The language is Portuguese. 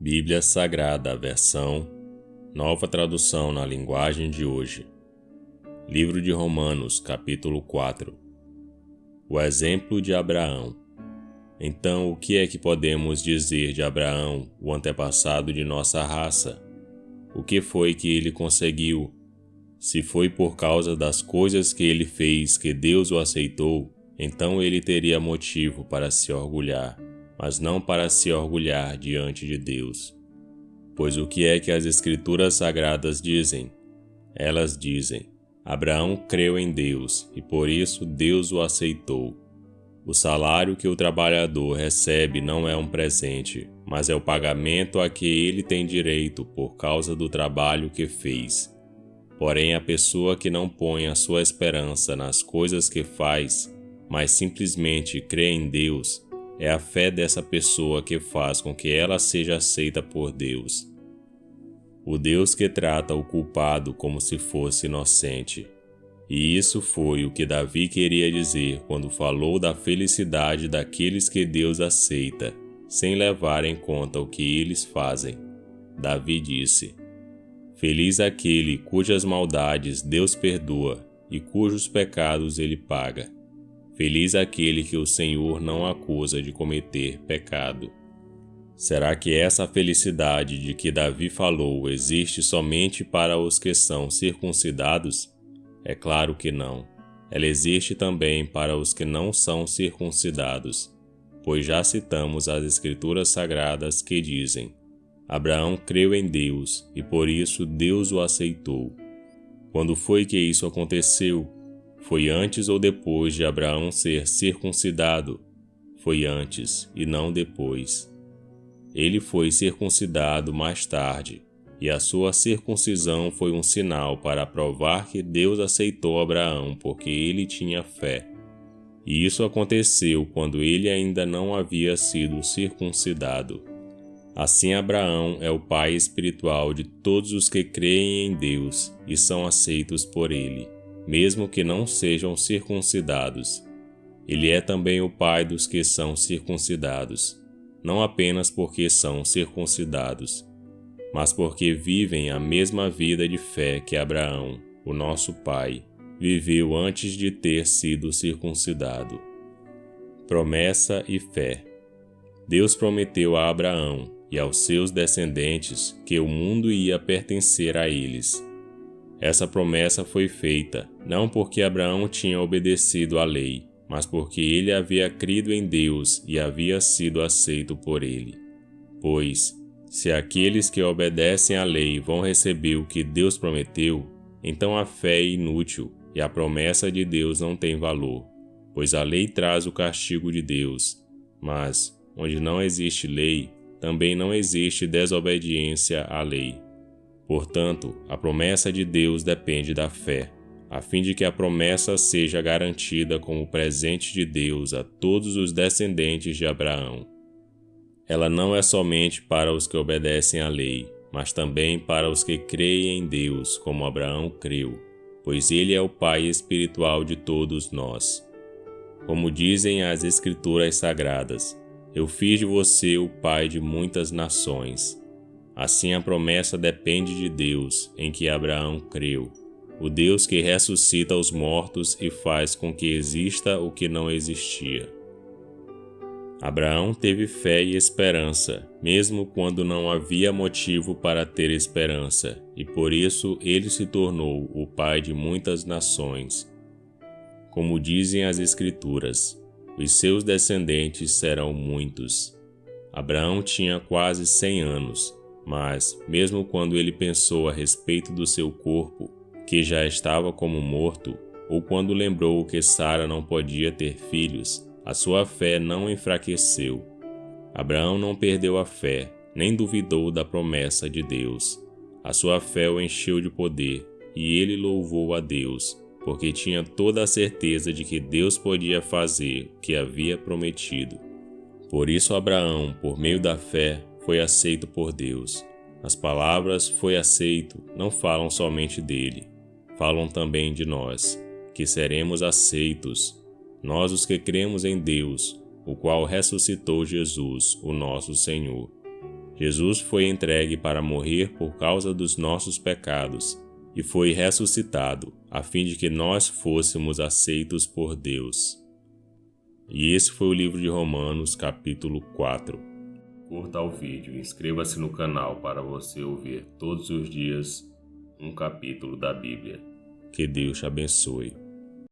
Bíblia Sagrada, versão Nova Tradução na Linguagem de Hoje. Livro de Romanos, capítulo 4. O exemplo de Abraão. Então, o que é que podemos dizer de Abraão, o antepassado de nossa raça? O que foi que ele conseguiu? Se foi por causa das coisas que ele fez que Deus o aceitou, então ele teria motivo para se orgulhar, mas não para se orgulhar diante de Deus. Pois o que é que as Escrituras Sagradas dizem? Elas dizem: Abraão creu em Deus e por isso Deus o aceitou. O salário que o trabalhador recebe não é um presente, mas é o pagamento a que ele tem direito por causa do trabalho que fez. Porém, a pessoa que não põe a sua esperança nas coisas que faz, mas simplesmente crê em Deus, é a fé dessa pessoa que faz com que ela seja aceita por Deus. O Deus que trata o culpado como se fosse inocente. E isso foi o que Davi queria dizer quando falou da felicidade daqueles que Deus aceita, sem levar em conta o que eles fazem. Davi disse: Feliz aquele cujas maldades Deus perdoa e cujos pecados ele paga. Feliz aquele que o Senhor não acusa de cometer pecado. Será que essa felicidade de que Davi falou existe somente para os que são circuncidados? É claro que não. Ela existe também para os que não são circuncidados, pois já citamos as Escrituras Sagradas que dizem: Abraão creu em Deus e por isso Deus o aceitou. Quando foi que isso aconteceu? Foi antes ou depois de Abraão ser circuncidado? Foi antes e não depois. Ele foi circuncidado mais tarde, e a sua circuncisão foi um sinal para provar que Deus aceitou Abraão porque ele tinha fé. E isso aconteceu quando ele ainda não havia sido circuncidado. Assim, Abraão é o pai espiritual de todos os que creem em Deus e são aceitos por ele, mesmo que não sejam circuncidados. Ele é também o pai dos que são circuncidados, não apenas porque são circuncidados, mas porque vivem a mesma vida de fé que Abraão, o nosso pai, viveu antes de ter sido circuncidado. Promessa e fé. Deus prometeu a Abraão e aos seus descendentes que o mundo ia pertencer a eles. Essa promessa foi feita não porque Abraão tinha obedecido à lei, mas porque ele havia crido em Deus e havia sido aceito por ele. Pois, se aqueles que obedecem à lei vão receber o que Deus prometeu, então a fé é inútil e a promessa de Deus não tem valor, pois a lei traz o castigo de Deus, mas, onde não existe lei, também não existe desobediência à lei. Portanto, a promessa de Deus depende da fé, a fim de que a promessa seja garantida como presente de Deus a todos os descendentes de Abraão. Ela não é somente para os que obedecem à lei, mas também para os que creem em Deus, como Abraão creu, pois ele é o pai espiritual de todos nós. Como dizem as Escrituras Sagradas: Eu fiz de você o pai de muitas nações. Assim a promessa depende de Deus, em que Abraão creu, o Deus que ressuscita os mortos e faz com que exista o que não existia. Abraão teve fé e esperança, mesmo quando não havia motivo para ter esperança, e por isso ele se tornou o pai de muitas nações. Como dizem as Escrituras, os seus descendentes serão muitos. Abraão tinha quase 100 anos, mas, mesmo quando ele pensou a respeito do seu corpo, que já estava como morto, ou quando lembrou que Sara não podia ter filhos, a sua fé não enfraqueceu. Abraão não perdeu a fé, nem duvidou da promessa de Deus. A sua fé o encheu de poder, e ele louvou a Deus, porque tinha toda a certeza de que Deus podia fazer o que havia prometido. Por isso Abraão, por meio da fé, foi aceito por Deus. As palavras "foi aceito" não falam somente dele, falam também de nós, que seremos aceitos, nós os que cremos em Deus, o qual ressuscitou Jesus, o nosso Senhor. Jesus foi entregue para morrer por causa dos nossos pecados e foi ressuscitado, a fim de que nós fôssemos aceitos por Deus. E esse foi o livro de Romanos, capítulo 4. Curta o vídeo e inscreva-se no canal para você ouvir todos os dias um capítulo da Bíblia. Que Deus te abençoe.